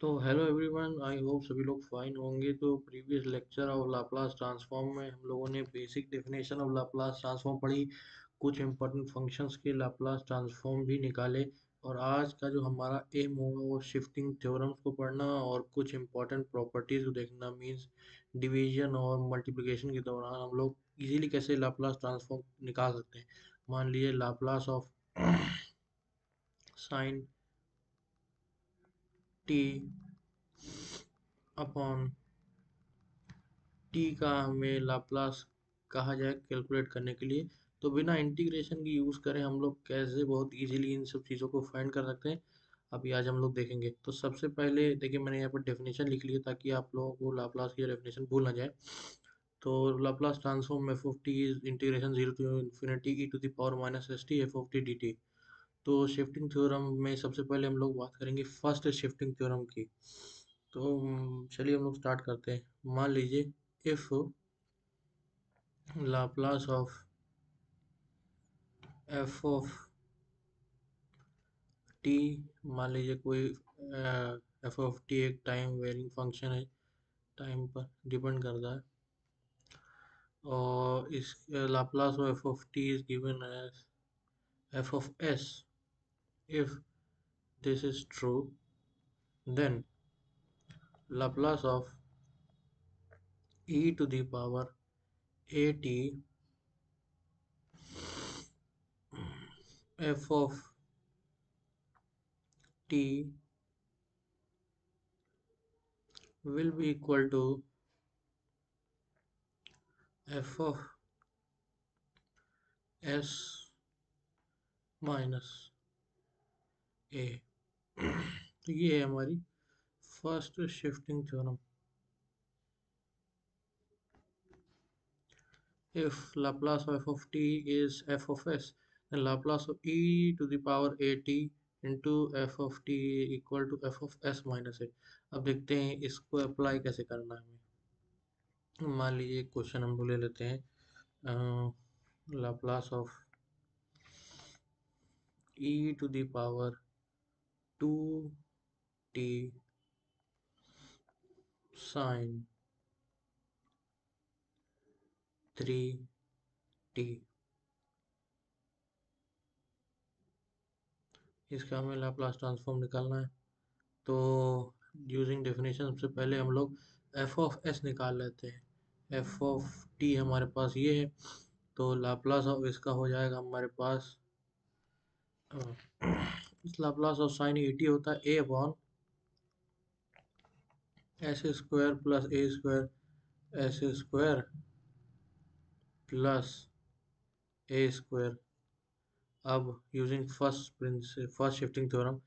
तो hello everyone, I hope सभी लोग फाइन होंगे। तो previous lecture of Laplace transform में हम लोगों ने basic definition of Laplace transform पढ़ी, कुछ इंपॉर्टेंट फंक्शंस के लाप्लास ट्रांसफॉर्म भी निकाले। और आज का जो हमारा एम होगा वो शिफ्टिंग थ्योरम्स को पढ़ना और कुछ इंपॉर्टेंट प्रॉपर्टीज को देखना। मींस डिवीजन और मल्टीप्लिकेशन के दौरान हम लोग इजीली कैसे लाप्लास ट्रांसफॉर्म निकाल सकते हैं। मान लीजिए Laplace of sine T upon T का हमें लाप्लास कहा जाए कैलकुलेट करने के लिए। तो बिना इंटीग्रेशन की यूज़ करें हम लोग कैसे बहुत इजीली इन सब चीज़ों को फाइंड कर सकते हैं, अभी आज हम लोग देखेंगे। तो सबसे पहले देखिए, मैंने यहाँ पर डेफिनेशन लिख लिया ताकि आप लोगों को लाप्लास की डेफिनेशन भूल ना जाए। तो Laplace transform F of T is integration zero to infinity E to the power minus S T F of T D T. तो शिफ्टिंग थ्योरम में सबसे पहले हम लोग बात करेंगे फर्स्ट शिफ्टिंग थ्योरम की। तो चलिए हम लोग स्टार्ट करते हैं। मान लीजिए if Laplace of F of T, मान लीजिए कोई एफ ऑफ टी एक टाइम वेरिंग फंक्शन है, टाइम पर डिपेंड करता है। और इस Laplace of F of T is given as F of S. If this is true, then Laplace of e to the power at f of t will be equal to f of s minus a। तो ये है हमारी first shifting theorem. If Laplace of f of t is f of s, then Laplace of e to the power at into f of t equal to f of s minus a। अब देखते हैं इसको apply कैसे करना है हमें। मान लीजिए क्वेश्चन हम लोग ले लेते हैं, Laplace of e to the power 2t sin 3t। इसका हमें लाप्लास ट्रांसफॉर्म निकालना है। तो यूजिंग डेफिनेशन सबसे पहले हम लोग एफ ऑफ एस निकाल लेते हैं। एफ ऑफ टी हमारे पास ये है, तो लाप्लास ऑफ इसका हो जाएगा हमारे पास इस Laplace of sign A T होता है ए अपॉन एस स्क्वायर प्लस ए स्क्वायर एस स्क्वायर प्लस ए स्क्वायर। अब यूजिंग फर्स्ट शिफ्टिंग थ्योरम,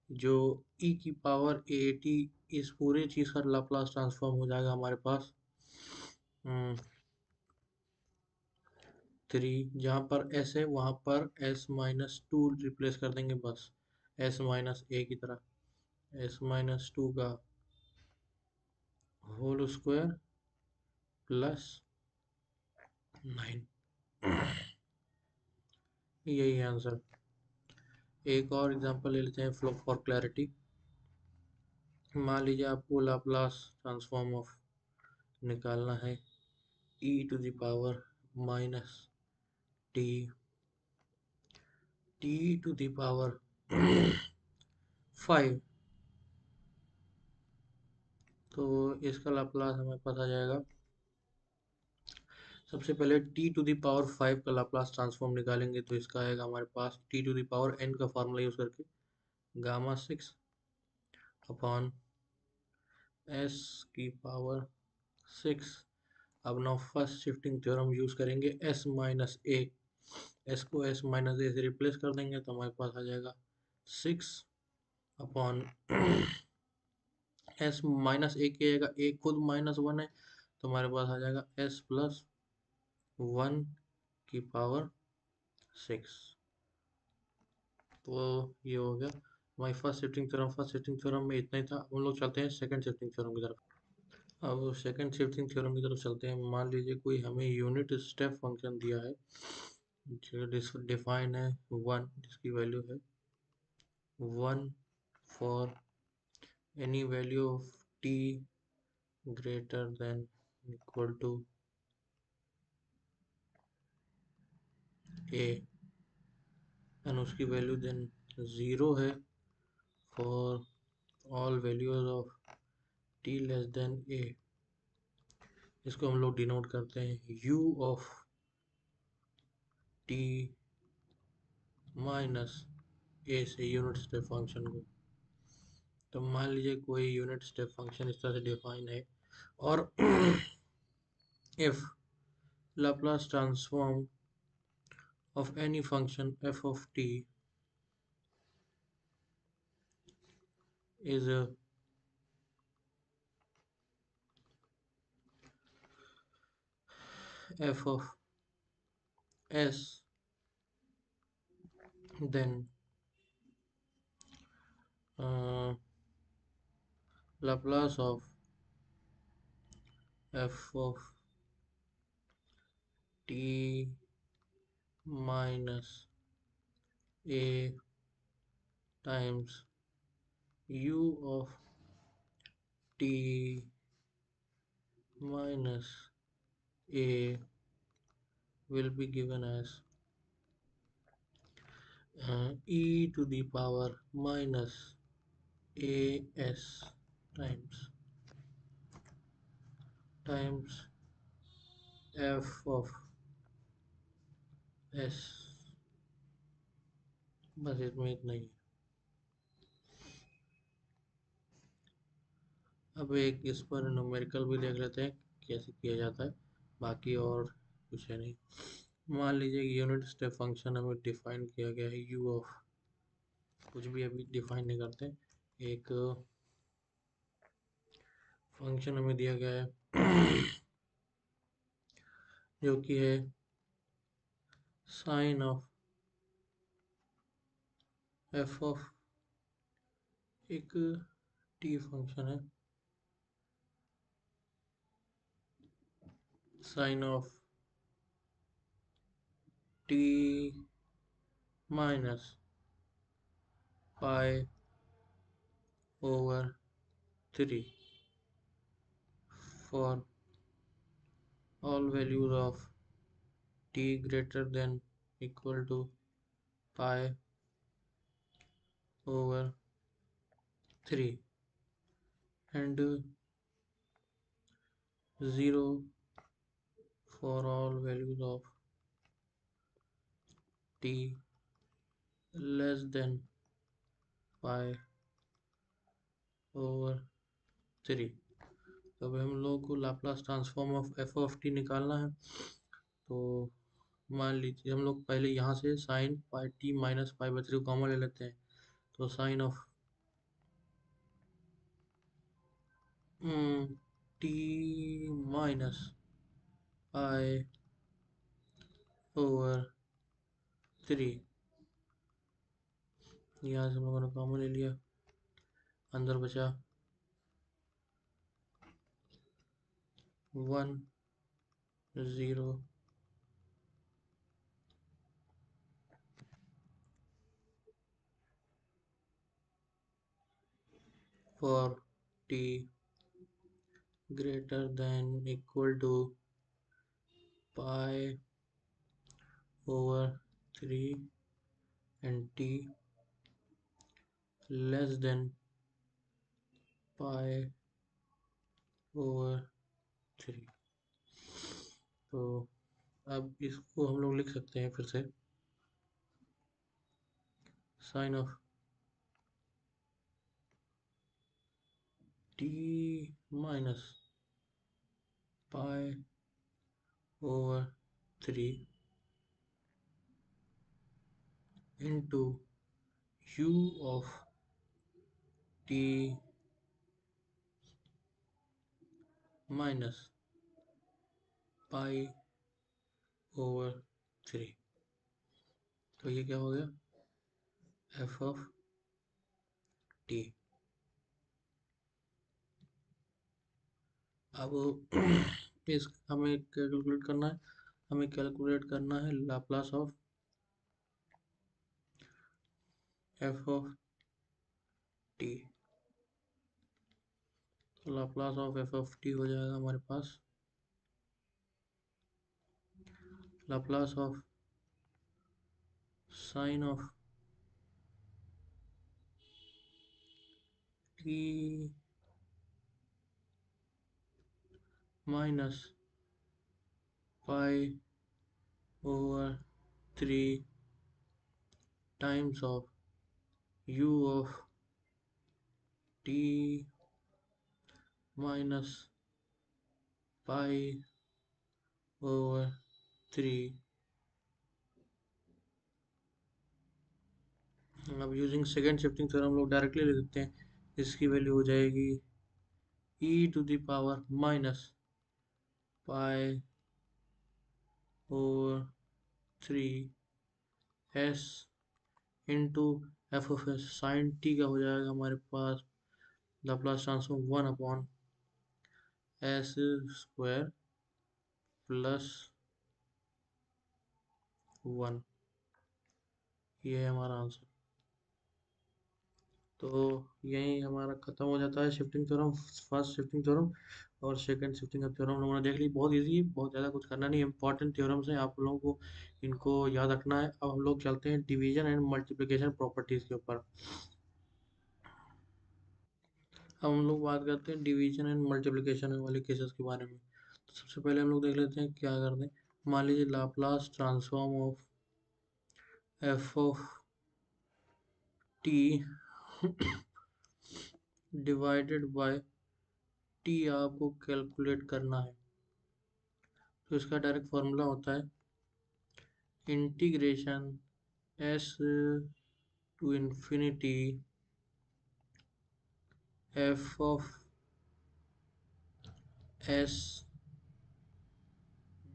जो e की पावर ए टी, इस पूरे चीज़ का लाप्लास ट्रांसफॉर्म हो जाएगा हमारे पास 3। जहाँ पर s है वहाँ पर s माइनस टू रिप्लेस कर देंगे, बस s माइनस ए की तरह s माइनस टू का होल स्क्वायर प्लस 9। यही है आंसर। एक और एग्जांपल ले लेते हैं फॉर क्लैरिटी। मान लीजिए आपको लाप्लास ट्रांसफॉर्म ऑफ निकालना है e to the power minus T to the power 5। तो इसका लाप्लास हमें पता जाएगा। सबसे पहले t टू द पावर 5 का लाप्लास ट्रांसफॉर्म निकालेंगे, तो इसका आएगा हमारे पास t to the power n का फार्मूला यूज करके गामा 6 अपॉन s की पावर 6। अब now first shifting theorem use करेंगे s माइनस ए। s को s माइनस ए से रिप्लेस कर देंगे तो हमारे पास आ जाएगा 6 अपॉन s माइनस ए की जगह ए खुद -1 है, तो हमारे पास आ जाएगा s प्लस 1 की पावर 6। तो ये हो गया हमारी फर्स्ट शिफ्टिंग थ्योरम में इतना ही था। हम लोग चलते हैं सेकंड शिफ्टिंग थ्योरम की तरफ। अब सेकंड शिफ्टिंग थ्योरम की तरफ चलते हैं। मान लीजिए कोई हमें यूनिट स्टेप फंक्शन दिया है जो डिफाइन है 1, जिसकी वैल्यू है 1 for any value of t greater than equal to a and उसकी वैल्यू देन 0 है for all values of t less than a। इसको हम लोग डिनोट करते हैं u of t minus a से, यूनिट स्टेप फंक्शन को। तो मान लीजिए कोई यूनिट स्टेप फंक्शन इस तरह से डिफाइन है और if Laplace transform of any function f of t is f of s, then Laplace of f of t minus a times u of t minus a will be given as e to the power minus as times f of s। बस इसमें इतना ही। अब एक इस पर numerical भी देख लेते हैं कैसे किया जाता है, बाकी और कुछ है नहीं। मान लीजिए कि यूनिट स्टेप फंक्शन हमें डिफाइन किया गया है u ऑफ, कुछ भी अभी डिफाइन नहीं करते, एक फंक्शन हमें दिया गया है जो कि है साइन ऑफ एफ ऑफ एक टी फंक्शन है, sine of T minus pi over 3 for all values of t greater than equal to pi over 3 and 0 for all values of t less than pi over 3। तो अब हम लोग को Laplace transform of F of T निकालना है। तो मान लीजिए हम लोग पहले यहाँ से sine pi T minus pi by 3 को कॉमन ले लेते हैं। तो sine of T minus pi over 3, यहाँ से हम लोगों ने कॉमन ले लिया, अंदर बचा 1 0 for t greater than equal to pi over 3 and t less than pi over 3। तो अब इसको हम लोग लिख सकते हैं फिर से, sine of t minus pi over 3 into u of t minus pi over 3। तो ये क्या हो गया एफ ऑफ टी। अब इस हमें कैलकुलेट करना है, हमें कैलकुलेट करना है Laplace of F of T. तो Laplace of F of T हो जाएगा हमारे पास Laplace of sine of T minus pi over 3 times of u of t minus pi over 3। अब यूजिंग सेकेंड शिफ्टिंग थ्योरम हम लोग डायरेक्टली लिख देते हैं। इसकी वैल्यू हो जाएगी e to the power minus pi over 3 s into F of S sine T का हो जाएगा हमारे पास लाप्लास ट्रांसफॉर्म 1/s² प्लस 1। ये है हमारा आंसर। तो यही हमारा खत्म हो जाता है shifting theorem, first shifting theorem. और सेकंड शिफ्टिंग थ्योरम हम लोगों ने देख ली, बहुत इजी है, बहुत ज़्यादा कुछ करना नहीं, इंपॉर्टेंट थ्योरम्स हैं, आप लोगों को इनको याद रखना है। अब हम लोग चलते हैं डिवीजन एंड मल्टीप्लिकेशन प्रॉपर्टीज़ के ऊपर। अब हम लोग बात करते हैं डिवीजन एंड मल्टीप्लिकेशन वाले केसेस के बारे में। तो सबसे पहले हम लोग देख लेते हैं क्या करते हैं। मान लीजिए Laplace transform of F of T divided by T आपको कैलकुलेट करना है। तो इसका डायरेक्ट फार्मूला होता है integration S to infinity F of S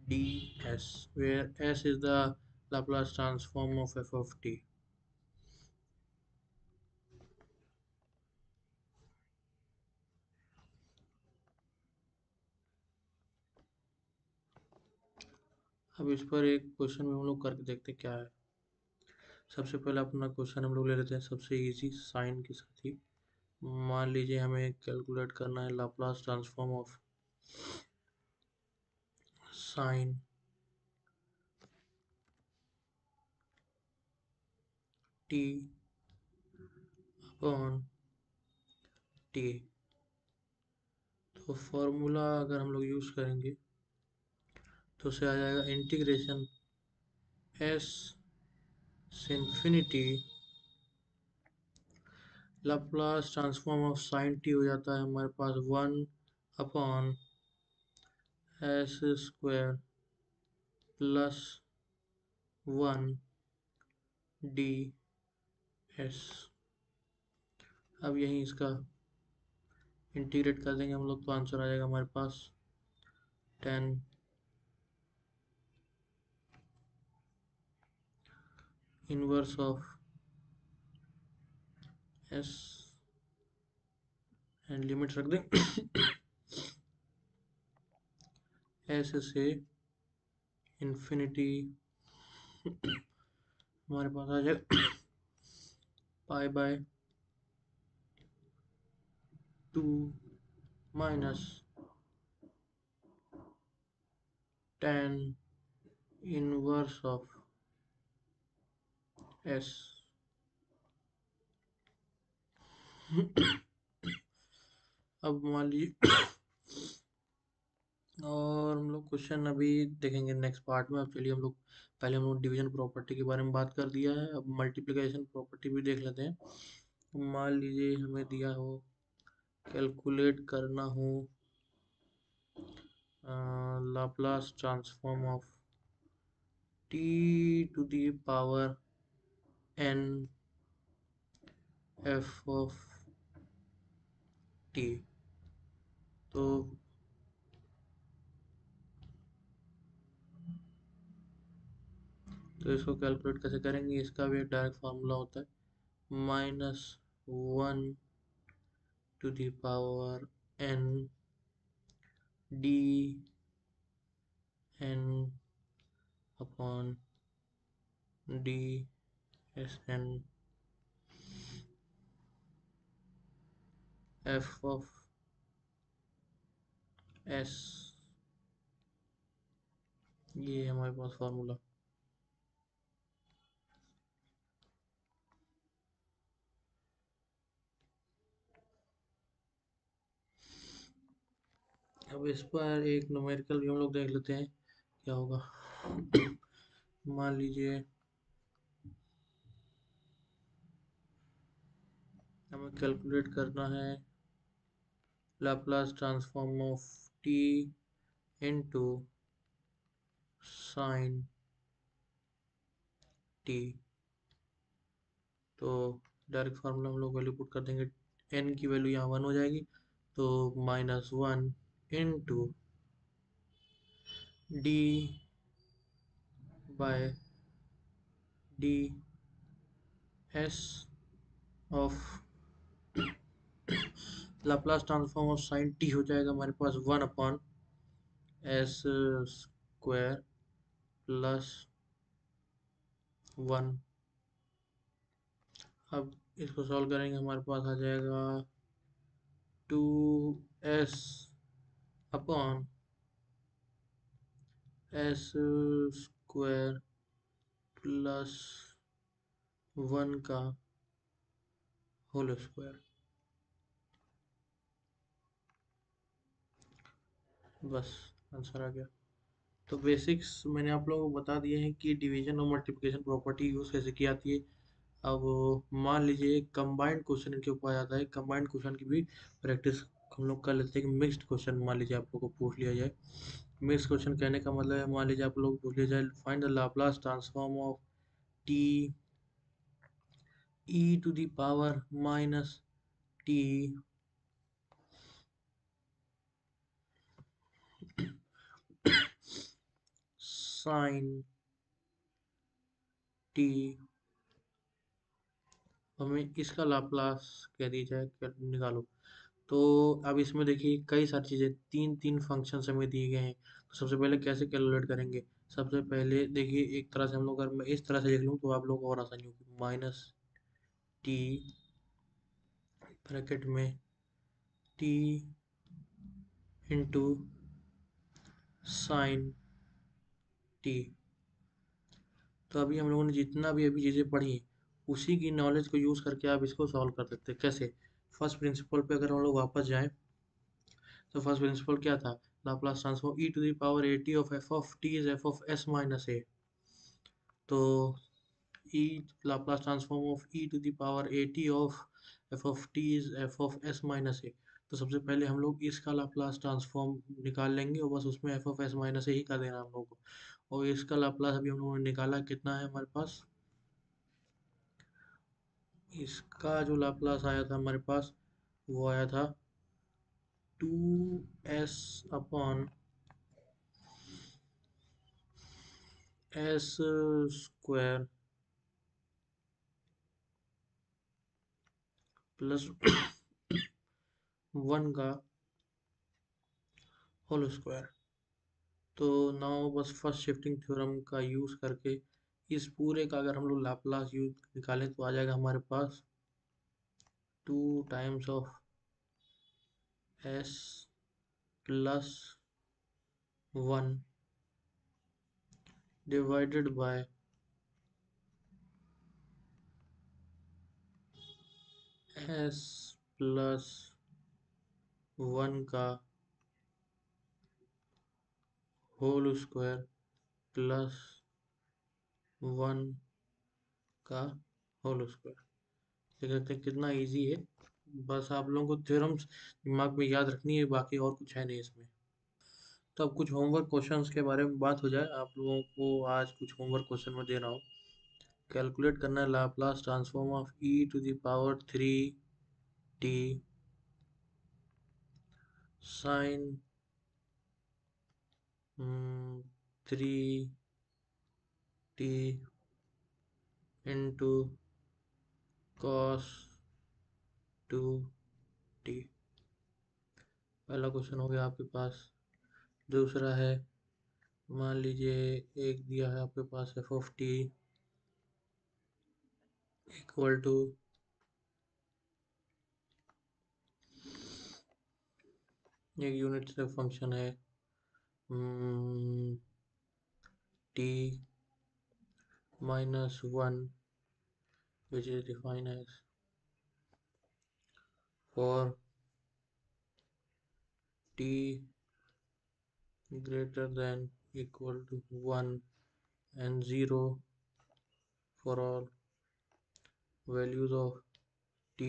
D S, where S is the Laplace transform of F of T. अब इस पर एक क्वेश्चन में हम लोग करके देखते हैं क्या है। सबसे पहले अपना क्वेश्चन हम लोग ले लेते हैं सबसे इजी साइन के साथ ही। मान लीजिए हमें कैलकुलेट करना है Laplace transform of sine T upon T. तो फॉर्मूला अगर हम लोग यूज करेंगे तो उसे आ जाएगा इंटीग्रेशन एस से infinity Laplace transform of sine T हो जाता है हमारे पास 1/s² प्लस 1 ds। अब यही इसका इंटीग्रेट कर देंगे हम लोग तो आंसर आ जाएगा हमारे पास 10 inverse of S and limit रख दें एस से इन्फिनिटी हमारे पास आ जाएगा पाई/2 माइनस 10 इनवर्स ऑफ एस। अब मान लीजिए और हम लोग क्वेश्चन अभी देखेंगे नेक्स्ट पार्ट में। अब चलिए हम लोग पहले हम लोग डिवीजन प्रॉपर्टी के बारे में बात कर दिया है, अब मल्टीप्लिकेशन प्रॉपर्टी भी देख लेते हैं। मान लीजिए हमें दिया हो कैलकुलेट करना हो Laplace transform of T to the power n F of T. तो इसको कैलकुलेट कैसे करेंगे, इसका भी एक डायरेक्ट फार्मूला होता है -1 to the power n D n upon D S N F of S, ये है हमारे पास फार्मूला। अब इस पर एक न्यूमेरिकल भी हम लोग देख लेते हैं क्या होगा। मान लीजिए हमें कैलकुलेट करना है Laplace transform of T into sine T. तो डायरेक्ट फार्मूला हम लोग वैल्यू पुट कर देंगे, एन की वैल्यू यहाँ 1 हो जाएगी, तो -1 into D by D S of Laplace transform of sine T हो जाएगा हमारे पास 1/s² प्लस 1। अब इसको सॉल्व करेंगे, हमारे पास आ जाएगा 2s/s² प्लस 1 का होल स्क्वायर। बस आंसर आ गया। तो बेसिक्स मैंने आप लोगों को बता दिए हैं कि डिवीजन और मल्टीप्लिकेशन प्रॉपर्टी यूज़ कैसे की जाती है। अब मान लीजिए कंबाइंड क्वेश्चन के ऊपर आ जाता है, कंबाइंड क्वेश्चन की भी प्रैक्टिस हम लोग कर लेते हैं कि मिक्स्ड क्वेश्चन मान लीजिए आप लोग को पूछ लिया जाए। मिक्स्ड क्वेश्चन कहने का मतलब है, मान लीजिए आप लोग को पूछ लिया जाए find the Laplace transform of T E to the power minus T sine T, हमें इसका लाप्लास कह दी जाए, निकालो। तो अब इसमें देखिए कई सारी चीज़ें, तीन तीन फंक्शन हमें दिए गए हैं। तो सबसे पहले कैसे कैलकुलेट करेंगे? सबसे पहले देखिए, एक तरह से हम लोग, अगर मैं इस तरह से लिख लूँ तो आप लोग को और आसानी होगी। -t ब्रैकेट में t इंटू साइन t। तो अभी हम लोगों ने जितना भी अभी चीज़ें पढ़ी, उसी की नॉलेज को यूज़ करके आप इसको सॉल्व कर सकते हैं। कैसे? फर्स्ट प्रिंसिपल पे अगर हम लोग वापस जाएं, तो फर्स्ट प्रिंसिपल क्या था? Laplace transform E to the power at of f of t is f of s minus a। तो e Laplace transform of e to the power at of f of t is f of s minus a। तो सबसे पहले हम लोग इसका Laplace transform निकाल लेंगे और बस उसमें f of s minus a ही कर देना हम लोग को। और इसका लाप्लास अभी हम लोगों ने निकाला, कितना है हमारे पास? इसका जो लाप्लास आया था हमारे पास, वो आया था 2s/s² प्लस 1 का होल स्क्वायर। तो नाउ बस फर्स्ट शिफ्टिंग थ्योरम का यूज़ करके इस पूरे का अगर हम लोग लाप्लास यूज निकालें तो आ जाएगा हमारे पास 2 times of s plus 1 divided by s plus 1 का होल स्क्वायर प्लस 1 का होल स्क्वायर। देख सकते हैं कितना इजी है। बस आप लोगों को थ्योरम्स दिमाग में याद रखनी है, बाकी और कुछ है नहीं इसमें। तो अब कुछ होमवर्क क्वेश्चंस के बारे में बात हो जाए। आप लोगों को आज कुछ होमवर्क क्वेश्चन में दे रहा हूँ। कैलकुलेट करना है Laplace transform of e to the power 3t sine 3t into cos 2t। पहला क्वेश्चन हो गया आपके पास। दूसरा है, मान लीजिए एक दिया है आपके पास f of t equal to एक यूनिट स्टेप फंक्शन है t minus 1 which is defined as for t greater than equal to 1 and 0 for all values of t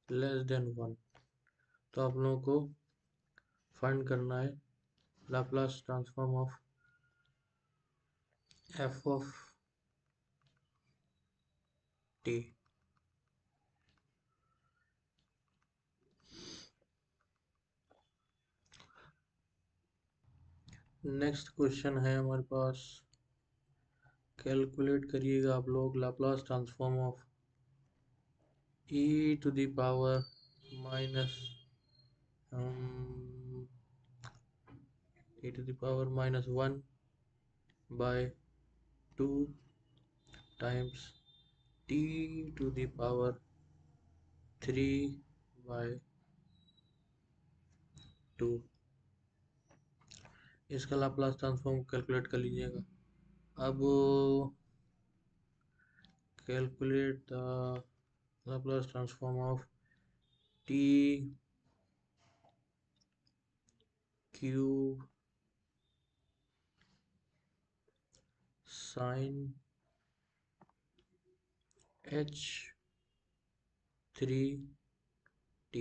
less than 1। तो आप लोगों को फाइंड करना है Laplace transform of f of t। Next question है हमारे पास, कैलकुलेट करिएगा आप लोग Laplace transform of e to the power minus e to the power minus 1 by 2 times t to the power 3 by 2। इसका लाप्लास ट्रांसफॉर्म कैलकुलेट कर लीजिएगा। अब calculate the Laplace transform of t cube sine h3t।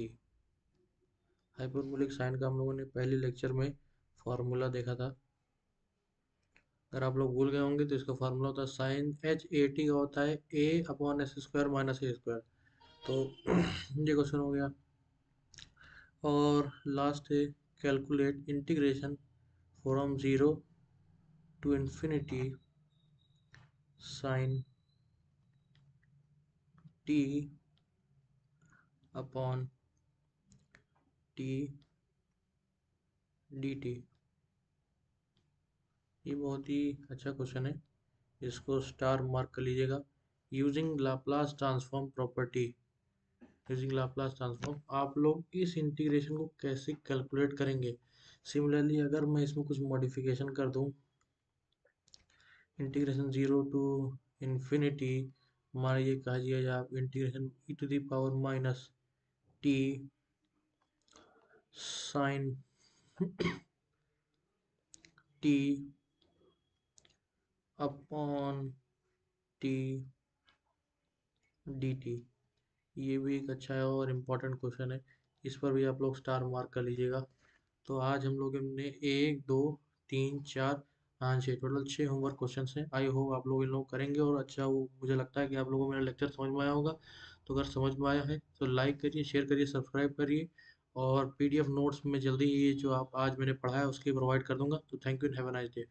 Hyperbolic sine का हम लोगों ने पहले lecture में फॉर्मूला देखा था। अगर आप लोग भूल गए होंगे तो इसका फार्मूला होता है साइन h80 का होता है a upon s square minus a square. तो ये क्वेश्चन हो गया। और लास्ट है calculate integration from 0 to infinity sine t upon t dt। ये बहुत ही अच्छा क्वेश्चन है, इसको स्टार मार्क कर लीजिएगा। Using Laplace transform property, using Laplace transform आप लोग इस इंटीग्रेशन को कैसे कैलकुलेट करेंगे। सिमिलरली अगर मैं इसमें कुछ मॉडिफिकेशन कर दूं, इंटीग्रेशन 0 टू इन्फिनिटी हमारा ये कहा जाए आप integration e to the power minus t sine t upon t dt। ये भी एक अच्छा है और इम्पोर्टेंट क्वेश्चन है, इस पर भी आप लोग स्टार मार्क कर लीजिएगा। तो आज हम लोग ने 1 2 3 4 5 6 टोटल 6 होमवर्क क्वेश्चन हैं। आई होप आप लोग इन लोग करेंगे और अच्छा वो मुझे लगता है कि आप लोगों को मेरा लेक्चर समझ में आया होगा। तो अगर समझ में आया है तो लाइक करिए, शेयर करिए, सब्सक्राइब करिए। और पीडीएफ नोट्स में जल्दी ये जो आप आज मैंने पढ़ा है उसकी प्रोवाइड कर दूंगा। तो thank you and have a nice day.